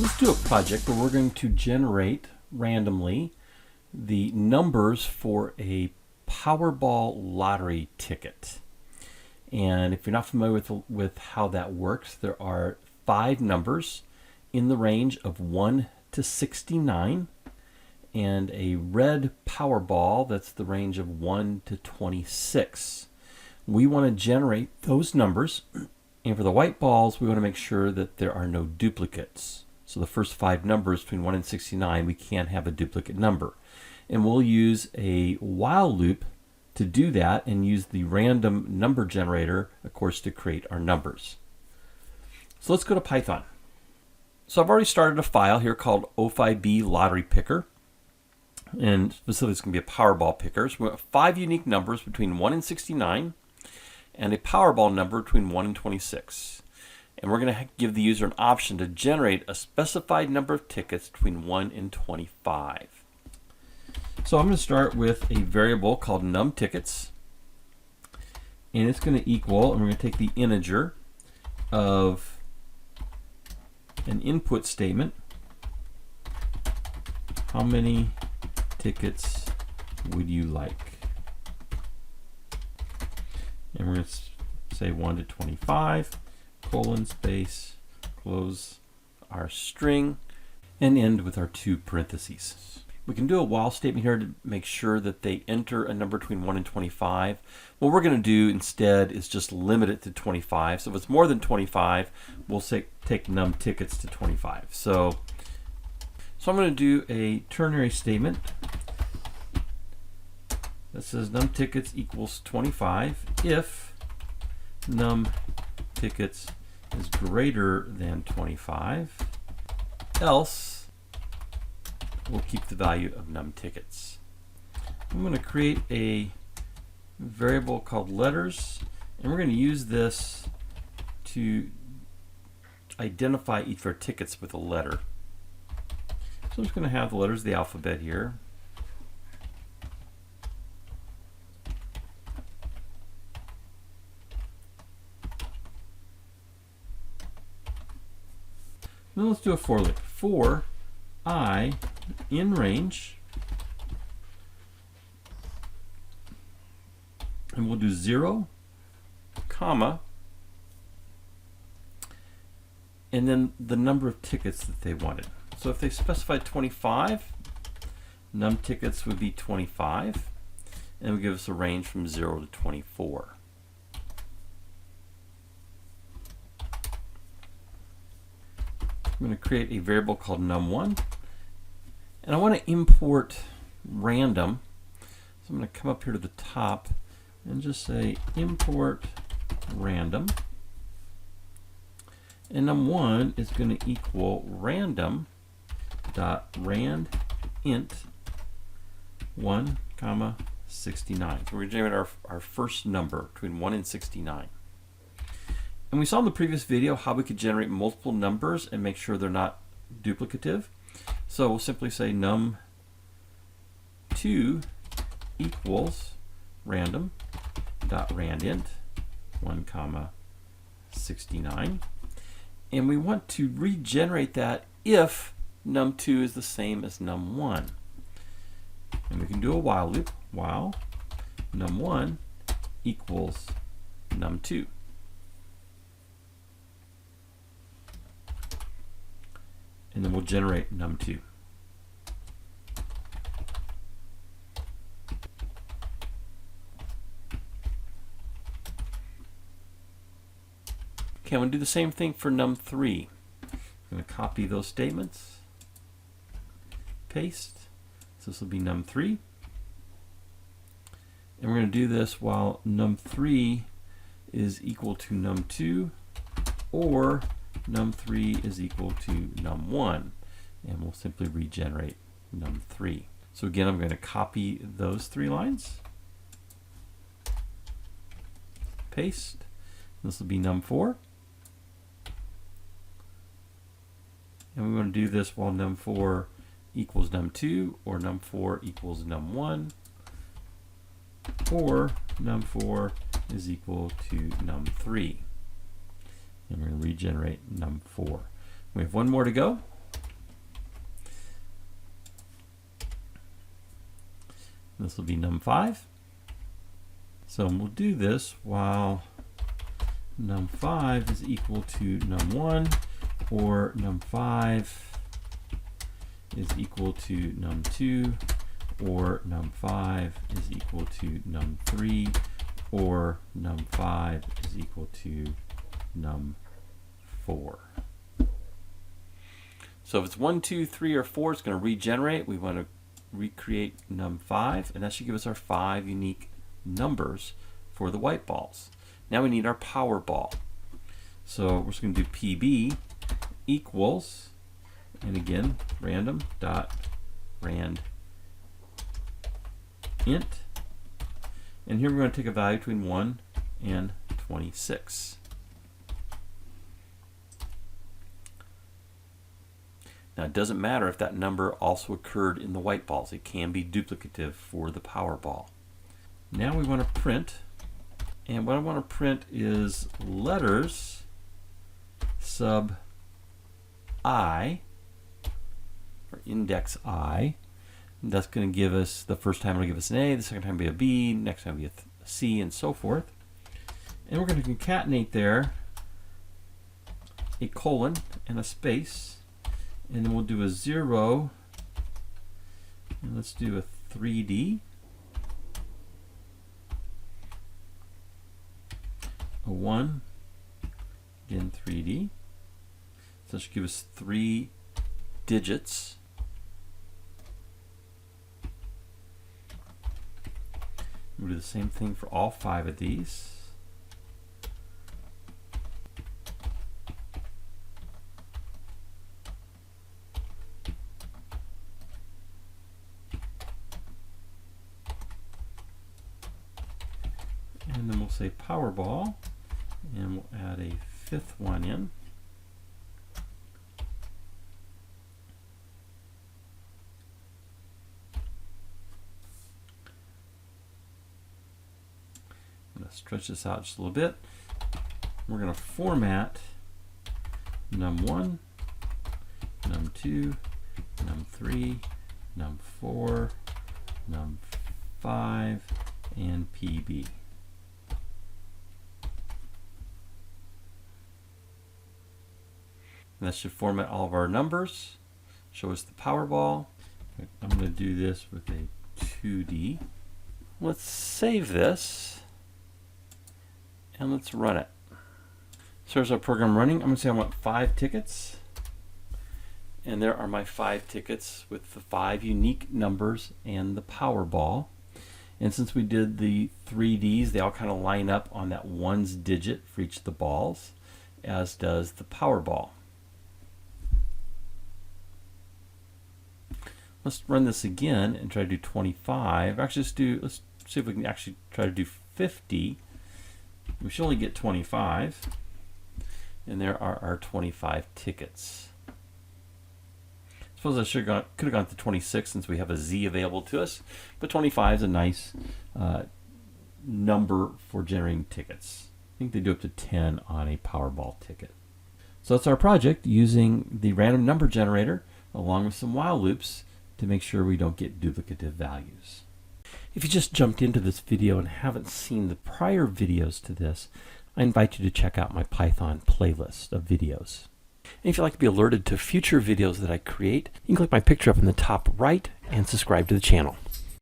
Let's do a project where we're going to generate randomly the numbers for a Powerball lottery ticket. And if you're not familiar with how that works, there are 5 numbers in the range of 1 to 69 and a red Powerball that's the range of 1 to 26. We want to generate those numbers, and for the white balls we want to make sure that there are no duplicates. So the first 5 numbers between 1 and 69, we can't have a duplicate number. And we'll use a while loop to do that and use the random number generator, of course, to create our numbers. So let's go to Python. So I've already started a file here called 05B lottery picker. And specifically it's going to be a Powerball picker. So we have 5 unique numbers between 1 and 69 and a Powerball number between 1 and 26. And we're going to give the user an option to generate a specified number of tickets between 1 and 25. So I'm going to start with a variable called numTickets, and it's going to equal, and we're going to take the integer of an input statement. How many tickets would you like? And we're going to say 1 to 25. Colon space, close our string, and end with our 2 parentheses. We can do a while statement here to make sure that they enter a number between 1 and 25. What we're going to do instead is just limit it to 25. So if it's more than 25, we'll say take numTickets to 25. So I'm going to do a ternary statement that says numTickets equals 25 if numTickets is greater than 25, else we'll keep the value of numTickets. I'm going to create a variable called letters, and we're going to use this to identify each of our tickets with a letter. So I'm just going to have the letters of the alphabet here. Now let's do a for loop. For I in range, and we'll do 0, comma, and then the number of tickets that they wanted. So if they specified 25, numTickets would be 25, and it would give us a range from 0 to 24. I'm going to create a variable called num1, and I want to import random. So I'm going to come up here to the top and just say import random, and num1 is going to equal random dot rand int 1 comma 69. So we're going to generate our first number between 1 and 69. And we saw in the previous video how we could generate multiple numbers and make sure they're not duplicative. So we'll simply say num2 equals random dot randint 1 comma 69. And we want to regenerate that if num2 is the same as num1. And we can do a while loop, while num1 equals num2. And then we'll generate num2. Okay, I'm going to do the same thing for num3. I'm going to copy those statements, paste. So this will be num3. And we're going to do this while num3 is equal to num2, or num3 is equal to num1, and we'll simply regenerate num3. So again, I'm going to copy those 3 lines, paste. This will be num4, and we want to do this while num4 equals num2, or num4 equals num1, or num4 is equal to num3. And we're going to regenerate num4. We have one more to go. This will be num5. So we'll do this while num5 is equal to num1, or num5 is equal to num2, or num5 is equal to num3, or num5 is equal to num4. So if it's 1, 2, 3, or 4, it's going to regenerate. We want to recreate num5, and that should give us our 5 unique numbers for the white balls. Now we need our power ball. So we're just going to do PB equals, and again, random dot rand int. And here we're going to take a value between 1 and 26. Now it doesn't matter if that number also occurred in the white balls. It can be duplicative for the power ball. Now we want to print, and what I want to print is letters sub I, or index I. And that's going to give us, the first time it'll give us an A, the second time it'll be a B, next time it'll be a C, and so forth. And we're going to concatenate there a colon and a space, and then we'll do a 0, and let's do a 3D, a 1, again 3D. So that should give us 3 digits. We'll do the same thing for all 5 of these. And then we'll say Powerball, and we'll add a 5th one in. I'm going to stretch this out just a little bit. We're going to format num1, num2, num3, num4, num5, and PB. And that should format all of our numbers, show us the Powerball. I'm going to do this with a 2D. Let's save this, and let's run it. So there's our program running. I'm going to say I want 5 tickets. And there are my 5 tickets with the 5 unique numbers and the Powerball. And since we did the 3Ds, they all kind of line up on that ones digit for each of the balls, as does the Powerball. Let's run this again and try to do 25. Actually, let's see if we can actually try to do 50. We should only get 25. And there are our 25 tickets. I suppose I could have gone to 26 since we have a Z available to us, but 25 is a nice number for generating tickets. I think they do up to 10 on a Powerball ticket. So that's our project using the random number generator along with some while loops to make sure we don't get duplicative values. If you just jumped into this video and haven't seen the prior videos to this, I invite you to check out my Python playlist of videos. And if you'd like to be alerted to future videos that I create, you can click my picture up in the top right and subscribe to the channel.